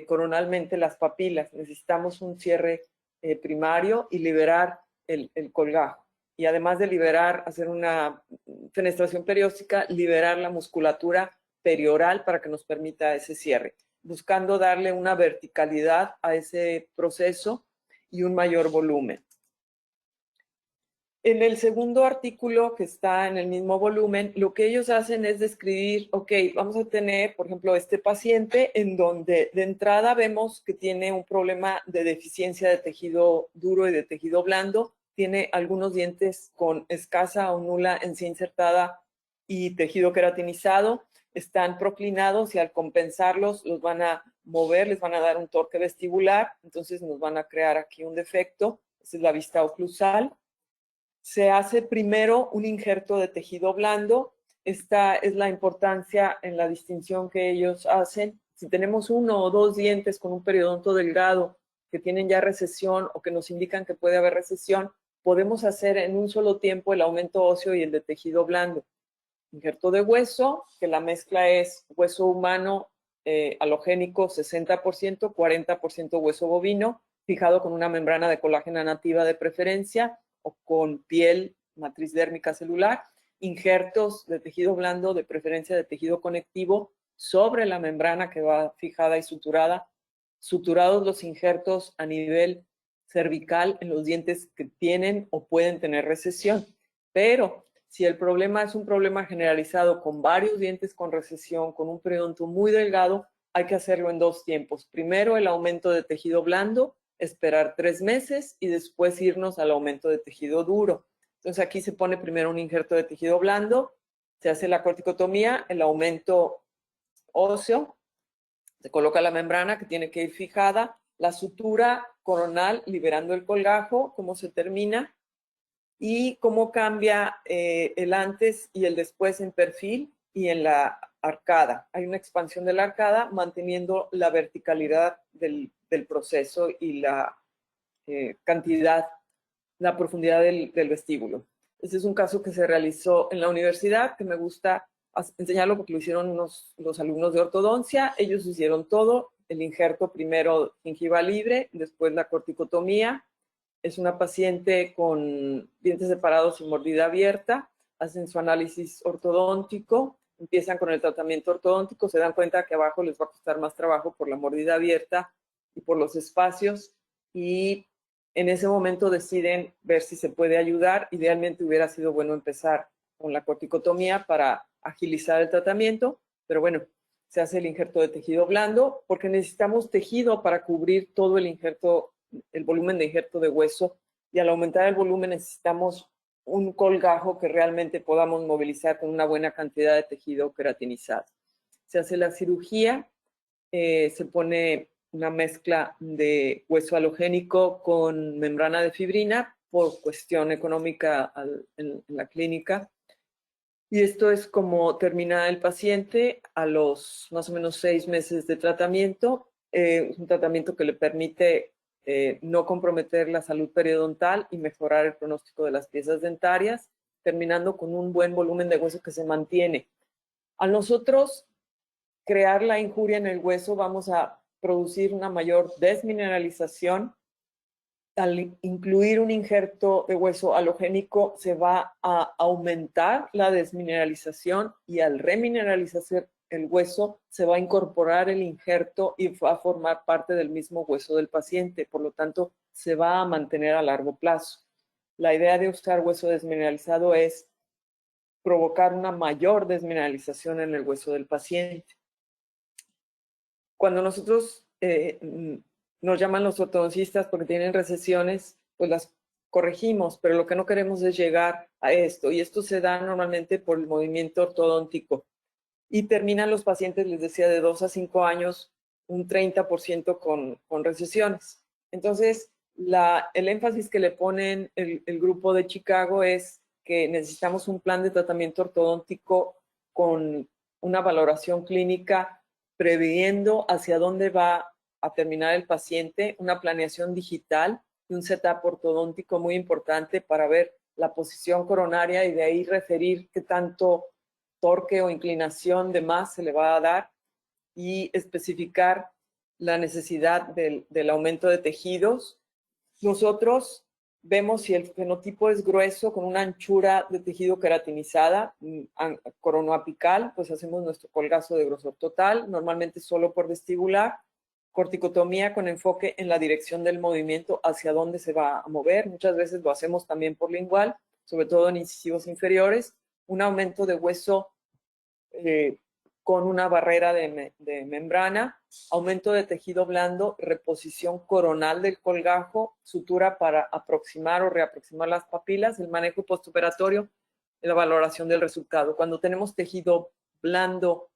coronalmente las papilas. Necesitamos un cierre primario y liberar el colgajo. Y además de liberar, hacer una fenestración perióstica, liberar la musculatura perioral para que nos permita ese cierre, buscando darle una verticalidad a ese proceso y un mayor volumen. En el segundo artículo, que está en el mismo volumen, lo que ellos hacen es describir, ok, vamos a tener, por ejemplo, este paciente en donde de entrada vemos que tiene un problema de deficiencia de tejido duro y de tejido blando, tiene algunos dientes con escasa o nula encía insertada y tejido queratinizado, están proclinados y al compensarlos los van a mover, les van a dar un torque vestibular, entonces nos van a crear aquí un defecto, esa es la vista oclusal. Se hace primero un injerto de tejido blando. Esta es la importancia en la distinción que ellos hacen. Si tenemos 1 o 2 dientes con un periodonto delgado que tienen ya recesión o que nos indican que puede haber recesión, podemos hacer en un solo tiempo el aumento óseo y el de tejido blando. Injerto de hueso, que la mezcla es hueso humano halogénico 60%, 40% hueso bovino, fijado con una membrana de colágeno nativa de preferencia, o con piel, matriz dérmica celular, injertos de tejido blando, de preferencia de tejido conectivo, sobre la membrana que va fijada y suturada, suturados los injertos a nivel cervical en los dientes que tienen o pueden tener recesión. Pero si el problema es un problema generalizado con varios dientes con recesión, con un periodonto muy delgado, hay que hacerlo en 2 tiempos. Primero el aumento de tejido blando, esperar 3 meses y después irnos al aumento de tejido duro. Entonces aquí se pone primero un injerto de tejido blando, se hace la corticotomía, el aumento óseo, se coloca la membrana que tiene que ir fijada, la sutura coronal liberando el colgajo, cómo se termina y cómo cambia el antes y el después en perfil y en la arcada. Hay una expansión de la arcada manteniendo la verticalidad del proceso y la cantidad, la profundidad del vestíbulo. Este es un caso que se realizó en la universidad, que me gusta enseñarlo porque lo hicieron los alumnos de ortodoncia. Ellos hicieron todo, el injerto primero gingiva libre, después la corticotomía. Es una paciente con dientes separados y mordida abierta, hacen su análisis ortodóntico, empiezan con el tratamiento ortodóntico, se dan cuenta que abajo les va a costar más trabajo por la mordida abierta y por los espacios, y en ese momento deciden ver si se puede ayudar. Idealmente hubiera sido bueno empezar con la corticotomía para agilizar el tratamiento, pero bueno, se hace el injerto de tejido blando porque necesitamos tejido para cubrir todo el injerto, el volumen de injerto de hueso, y al aumentar el volumen necesitamos un colgajo que realmente podamos movilizar con una buena cantidad de tejido queratinizado. Se hace la cirugía, se pone una mezcla de hueso halogénico con membrana de fibrina por cuestión económica en la clínica. Y esto es como termina el paciente a los más o menos 6 meses de tratamiento. Es un tratamiento que le permite no comprometer la salud periodontal y mejorar el pronóstico de las piezas dentarias, terminando con un buen volumen de hueso que se mantiene. A nosotros crear la injuria en el hueso, vamos a producir una mayor desmineralización. Al incluir un injerto de hueso halogénico se va a aumentar la desmineralización, y al remineralizar el hueso se va a incorporar el injerto y va a formar parte del mismo hueso del paciente. Por lo tanto, se va a mantener a largo plazo. La idea de usar hueso desmineralizado es provocar una mayor desmineralización en el hueso del paciente. Cuando nosotros nos llaman los ortodoncistas porque tienen recesiones, pues las corregimos, pero lo que no queremos es llegar a esto, y esto se da normalmente por el movimiento ortodóntico. Y terminan los pacientes, les decía, de 2 a 5 años, un 30% con recesiones. Entonces, el énfasis que le ponen el grupo de Chicago es que necesitamos un plan de tratamiento ortodóntico con una valoración clínica previendo hacia dónde va a terminar el paciente, una planeación digital y un setup ortodóntico muy importante para ver la posición coronaria y de ahí referir qué tanto torque o inclinación de más se le va a dar, y especificar la necesidad del aumento de tejidos. Nosotros vemos si el fenotipo es grueso con una anchura de tejido queratinizada, coronoapical, pues hacemos nuestro colgazo de grosor total, normalmente solo por vestibular, corticotomía con enfoque en la dirección del movimiento, hacia dónde se va a mover. Muchas veces lo hacemos también por lingual, sobre todo en incisivos inferiores, un aumento de hueso con una barrera de membrana, aumento de tejido blando, reposición coronal del colgajo, sutura para aproximar o reaproximar las papilas, el manejo postoperatorio, la valoración del resultado. Cuando tenemos tejido blando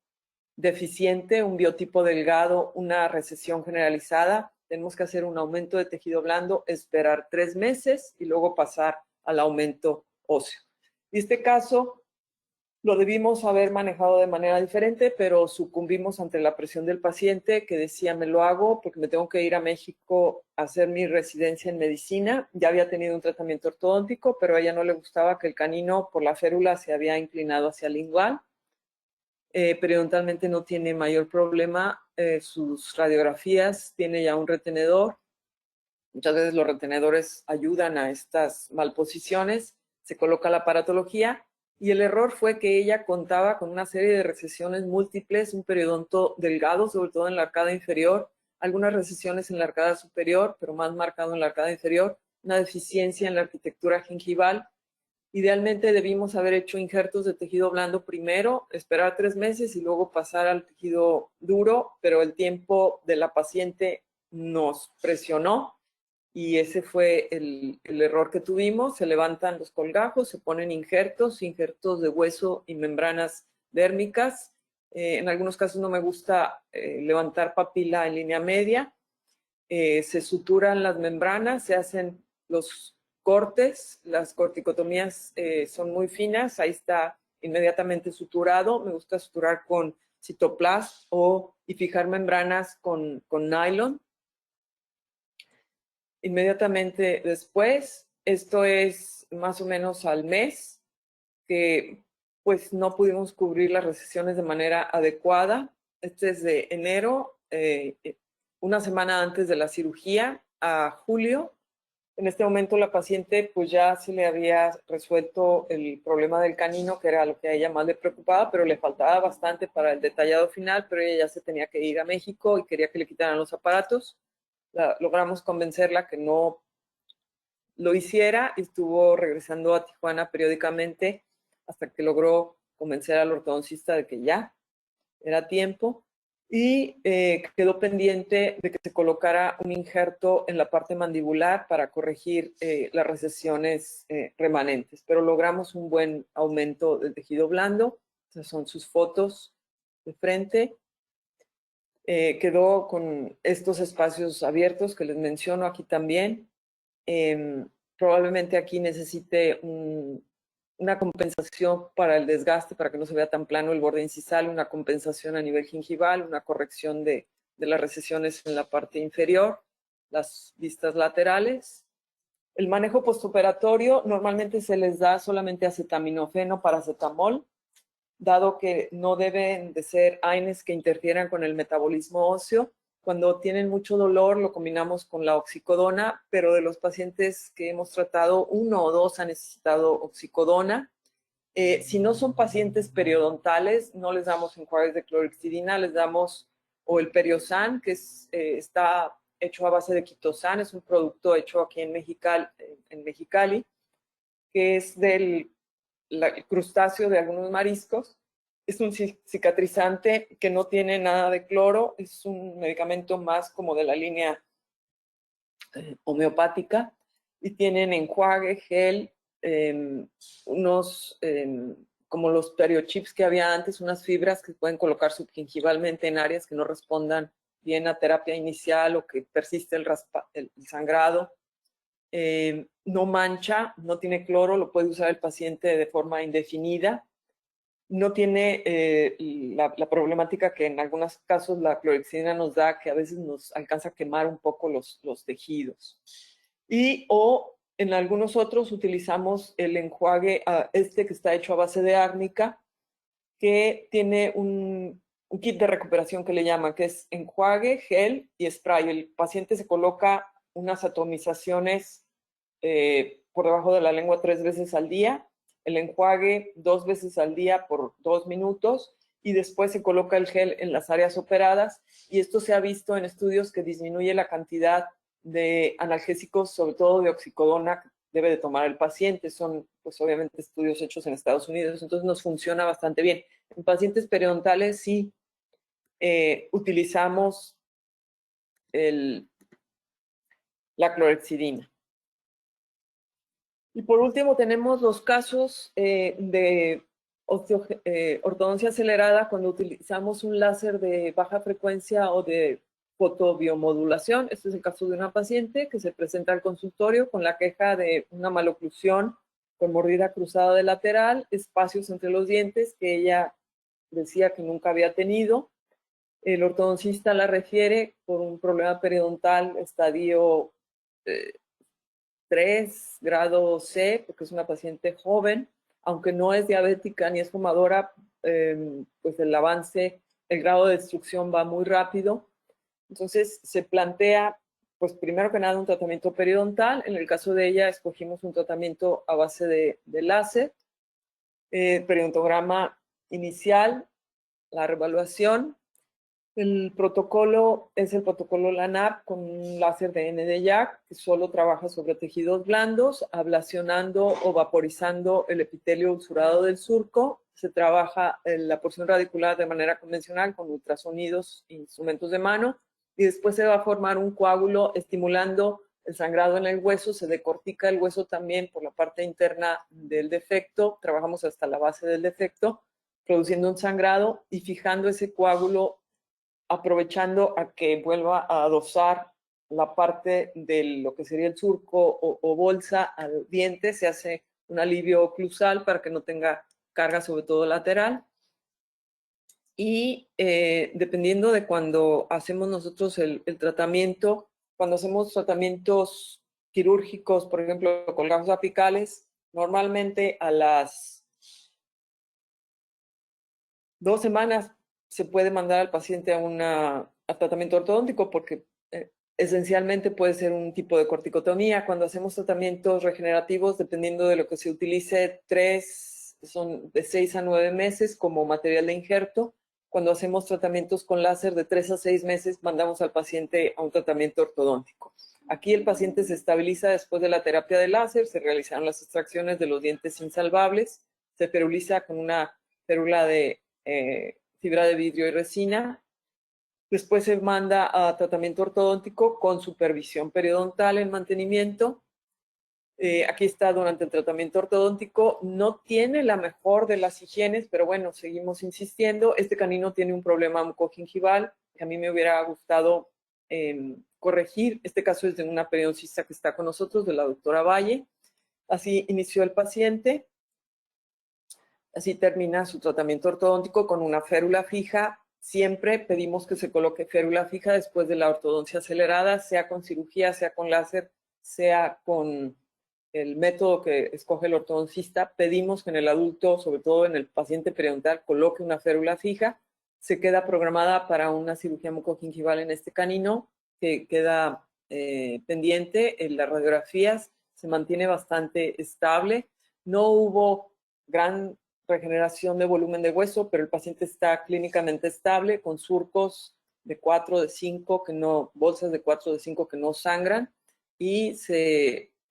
deficiente, un biotipo delgado, una recesión generalizada, tenemos que hacer un aumento de tejido blando, esperar 3 meses y luego pasar al aumento óseo. En este caso, lo debimos haber manejado de manera diferente, pero sucumbimos ante la presión del paciente que decía, me lo hago porque me tengo que ir a México a hacer mi residencia en medicina. Ya había tenido un tratamiento ortodóntico, pero a ella no le gustaba que el canino por la férula se había inclinado hacia el lingual. Periodontalmente no tiene mayor problema. Sus radiografías, tiene ya un retenedor. Muchas veces los retenedores ayudan a estas malposiciones. Se coloca la aparatología. Y el error fue que ella contaba con una serie de recesiones múltiples, un periodonto delgado, sobre todo en la arcada inferior, algunas recesiones en la arcada superior, pero más marcado en la arcada inferior, una deficiencia en la arquitectura gingival. Idealmente debimos haber hecho injertos de tejido blando primero, esperar 3 meses y luego pasar al tejido duro, pero el tiempo de la paciente nos presionó. Y ese fue el error que tuvimos. Se levantan los colgajos, se ponen injertos de hueso y membranas dérmicas. En algunos casos no me gusta levantar papila en línea media. Se suturan las membranas, se hacen los cortes, las corticotomías son muy finas, ahí está inmediatamente suturado. Me gusta suturar con Citoplast y fijar membranas con nylon. Inmediatamente después, esto es más o menos al mes, que pues no pudimos cubrir las recesiones de manera adecuada. Este es de enero, una semana antes de la cirugía, a julio. En este momento la paciente pues ya se le había resuelto el problema del canino, que era lo que a ella más le preocupaba, pero le faltaba bastante para el detallado final, pero ella ya se tenía que ir a México y quería que le quitaran los aparatos. Logramos convencerla que no lo hiciera y estuvo regresando a Tijuana periódicamente hasta que logró convencer al ortodoncista de que ya era tiempo y quedó pendiente de que se colocara un injerto en la parte mandibular para corregir las recesiones remanentes, pero logramos un buen aumento del tejido blando. Estas son sus fotos de frente. Quedó con estos espacios abiertos que les menciono aquí también. Probablemente aquí necesite una compensación para el desgaste, para que no se vea tan plano el borde incisal, una compensación a nivel gingival, una corrección de las recesiones en la parte inferior, las vistas laterales. El manejo postoperatorio normalmente se les da solamente acetaminofeno, paracetamol, dado que no deben de ser AINES que interfieran con el metabolismo óseo. Cuando tienen mucho dolor lo combinamos con la oxicodona, pero de los pacientes que hemos tratado, 1 o 2 han necesitado oxicodona. Si no son pacientes periodontales, no les damos enjuagues de clorhexidina, les damos o el Periosan, que está hecho a base de quitosan, es un producto hecho aquí en Mexicali, que es del crustáceo de algunos mariscos. Es un cicatrizante que no tiene nada de cloro, es un medicamento más como de la línea homeopática, y tienen enjuague, gel, unos como los periochips que había antes, unas fibras que pueden colocar subgingivalmente en áreas que no respondan bien a terapia inicial o que persiste el sangrado. No mancha, no tiene cloro, lo puede usar el paciente de forma indefinida. No tiene la problemática que en algunos casos la clorhexidina nos da, que a veces nos alcanza a quemar un poco los tejidos. O en algunos otros utilizamos el enjuague que está hecho a base de árnica, que tiene un kit de recuperación que le llaman, que es enjuague, gel y spray. El paciente se coloca unas atomizaciones por debajo de la lengua 3 veces al día, el enjuague 2 veces al día por 2 minutos y después se coloca el gel en las áreas operadas, y esto se ha visto en estudios que disminuye la cantidad de analgésicos, sobre todo de oxicodona, debe de tomar el paciente. Son, pues obviamente, estudios hechos en Estados Unidos, entonces nos funciona bastante bien. En pacientes periodontales sí utilizamos la clorhexidina. Y por último tenemos los casos de ortodoncia acelerada cuando utilizamos un láser de baja frecuencia o de fotobiomodulación. Este es el caso de una paciente que se presenta al consultorio con la queja de una maloclusión con mordida cruzada de lateral, espacios entre los dientes que ella decía que nunca había tenido. El ortodoncista la refiere por un problema periodontal estadio 3, grado C, porque es una paciente joven, aunque no es diabética ni es fumadora, pues el avance, el grado de destrucción va muy rápido. Entonces se plantea, pues primero que nada, un tratamiento periodontal. En el caso de ella, escogimos un tratamiento a base de láser, periodontograma inicial, la reevaluación. El protocolo es el protocolo LANAP con un láser de Nd:YAG que solo trabaja sobre tejidos blandos, ablacionando o vaporizando el epitelio usurado del surco. Se trabaja en la porción radicular de manera convencional con ultrasonidos e instrumentos de mano y después se va a formar un coágulo estimulando el sangrado en el hueso. Se decortica el hueso también por la parte interna del defecto. Trabajamos hasta la base del defecto, produciendo un sangrado y fijando ese coágulo, aprovechando a que vuelva a adosar la parte de lo que sería el surco o bolsa al diente. Se hace un alivio oclusal para que no tenga carga, sobre todo lateral. Y dependiendo de cuando hacemos nosotros el tratamiento, cuando hacemos tratamientos quirúrgicos, por ejemplo, colgajos apicales, normalmente a las 2 semanas se puede mandar al paciente a tratamiento ortodóntico porque esencialmente puede ser un tipo de corticotomía. Cuando hacemos tratamientos regenerativos, dependiendo de lo que se utilice, son de 6 a 9 meses como material de injerto. Cuando hacemos tratamientos con láser de 3 a 6 meses, mandamos al paciente a un tratamiento ortodóntico. Aquí el paciente se estabiliza después de la terapia de láser, se realizaron las extracciones de los dientes insalvables, se feruliza con una férula de fibra de vidrio y resina. Después se manda a tratamiento ortodóntico con supervisión periodontal en mantenimiento. Aquí está durante el tratamiento ortodóntico. No tiene la mejor de las higienes, pero bueno, seguimos insistiendo. Este canino tiene un problema mucogingival que a mí me hubiera gustado corregir. Este caso es de una periodoncista que está con nosotros, de la doctora Valle. Así inició el paciente. Así termina su tratamiento ortodóntico con una férula fija. Siempre pedimos que se coloque férula fija después de la ortodoncia acelerada, sea con cirugía, sea con láser, sea con el método que escoge el ortodoncista. Pedimos que en el adulto, sobre todo en el paciente periodontal, coloque una férula fija. Se queda programada para una cirugía mucogingival en este canino, que queda pendiente. En las radiografías se mantiene bastante estable. No hubo gran regeneración de volumen de hueso, pero el paciente está clínicamente estable con surcos de 4, de 5, bolsas de 4, de 5 que no sangran, y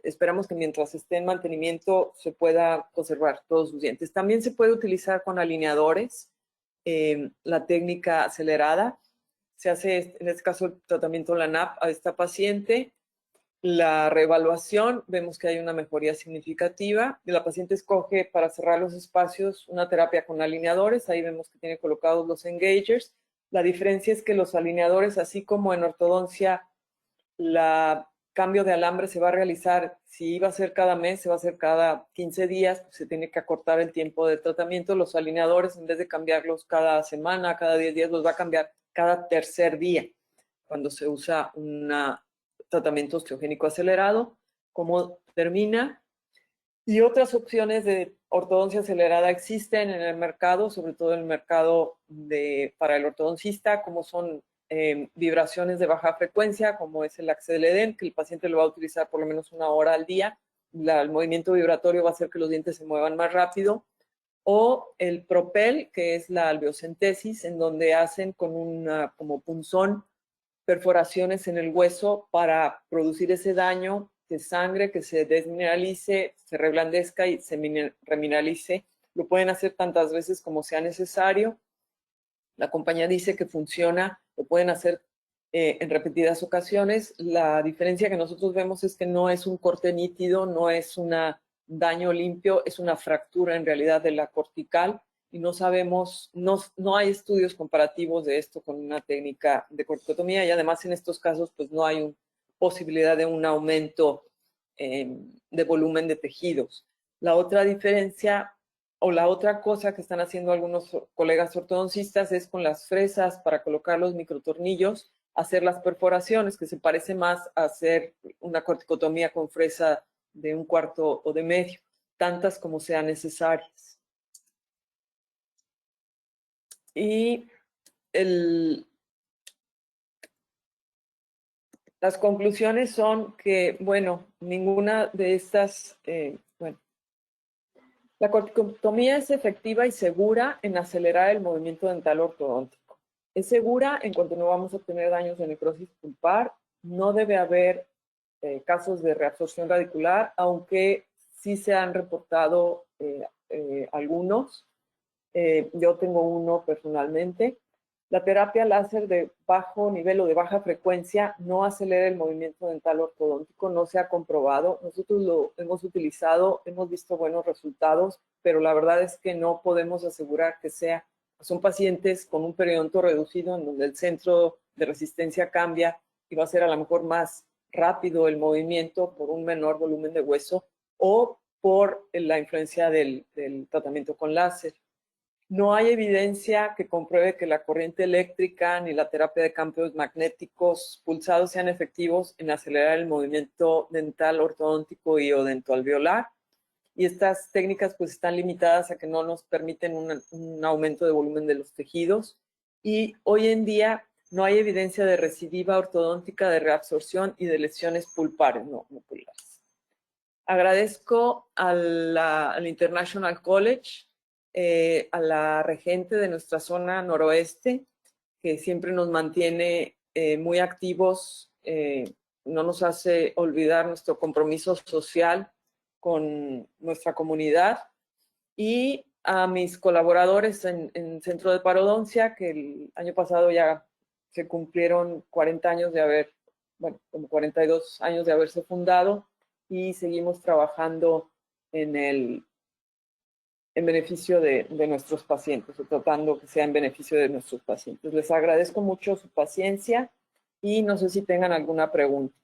esperamos que mientras esté en mantenimiento se pueda conservar todos sus dientes. También se puede utilizar con alineadores la técnica acelerada. Se hace en este caso el tratamiento LANAP a esta paciente. La reevaluación, vemos que hay una mejoría significativa. La paciente escoge para cerrar los espacios una terapia con alineadores. Ahí vemos que tiene colocados los engagers. La diferencia es que los alineadores, así como en ortodoncia, el cambio de alambre se va a realizar, si iba a ser cada mes, se va a hacer cada 15 días, pues se tiene que acortar el tiempo de tratamiento. Los alineadores, en vez de cambiarlos cada semana, cada 10 días, los va a cambiar cada tercer día, cuando se usa una tratamiento osteogénico acelerado. ¿Cómo termina? Y otras opciones de ortodoncia acelerada existen en el mercado, sobre todo en el mercado para el ortodoncista, como son vibraciones de baja frecuencia, como es el Axeleden, que el paciente lo va a utilizar por lo menos 1 hora al día. El movimiento vibratorio va a hacer que los dientes se muevan más rápido. O el Propel, que es la albiocentesis, en donde hacen con como punzón perforaciones en el hueso para producir ese daño que sangre, que se desmineralice, se reblandezca y se remineralice. Lo pueden hacer tantas veces como sea necesario. La compañía dice que funciona, lo pueden hacer en repetidas ocasiones. La diferencia que nosotros vemos es que no es un corte nítido, no es un daño limpio, es una fractura en realidad de la cortical y no sabemos, no hay estudios comparativos de esto con una técnica de corticotomía y además en estos casos pues no hay posibilidad de un aumento de volumen de tejidos. La otra diferencia o la otra cosa que están haciendo algunos colegas ortodoncistas es con las fresas para colocar los microtornillos, hacer las perforaciones, que se parece más a hacer una corticotomía con fresa de 1/4 o de medio, tantas como sean necesarias. Y las conclusiones son que, bueno, ninguna de estas, la corticotomía es efectiva y segura en acelerar el movimiento dental ortodóntico. Es segura en cuanto no vamos a tener daños de necrosis pulpar. No debe haber casos de reabsorción radicular, aunque sí se han reportado algunos. Yo tengo uno personalmente. La terapia láser de bajo nivel o de baja frecuencia no acelera el movimiento dental ortodóntico, no se ha comprobado. Nosotros lo hemos utilizado, hemos visto buenos resultados, pero la verdad es que no podemos asegurar que sea. Son pacientes con un periodonto reducido en donde el centro de resistencia cambia y va a ser a lo mejor más rápido el movimiento por un menor volumen de hueso o por la influencia del tratamiento con láser. No hay evidencia que compruebe que la corriente eléctrica ni la terapia de campos magnéticos pulsados sean efectivos en acelerar el movimiento dental ortodóntico y o dentoalveolar. Y estas técnicas pues están limitadas a que no nos permiten un aumento de volumen de los tejidos. Y hoy en día no hay evidencia de recidiva ortodóntica, de reabsorción y de lesiones pulpares no pulpares. Agradezco al International College, a la regente de nuestra zona noroeste, que siempre nos mantiene muy activos, no nos hace olvidar nuestro compromiso social con nuestra comunidad, y a mis colaboradores en Centro de Parodoncia, que el año pasado ya se cumplieron 40 años de haber, bueno, como 42 años de haberse fundado, y seguimos trabajando en beneficio de nuestros pacientes, o tratando que sea en beneficio de nuestros pacientes. Les agradezco mucho su paciencia y no sé si tengan alguna pregunta.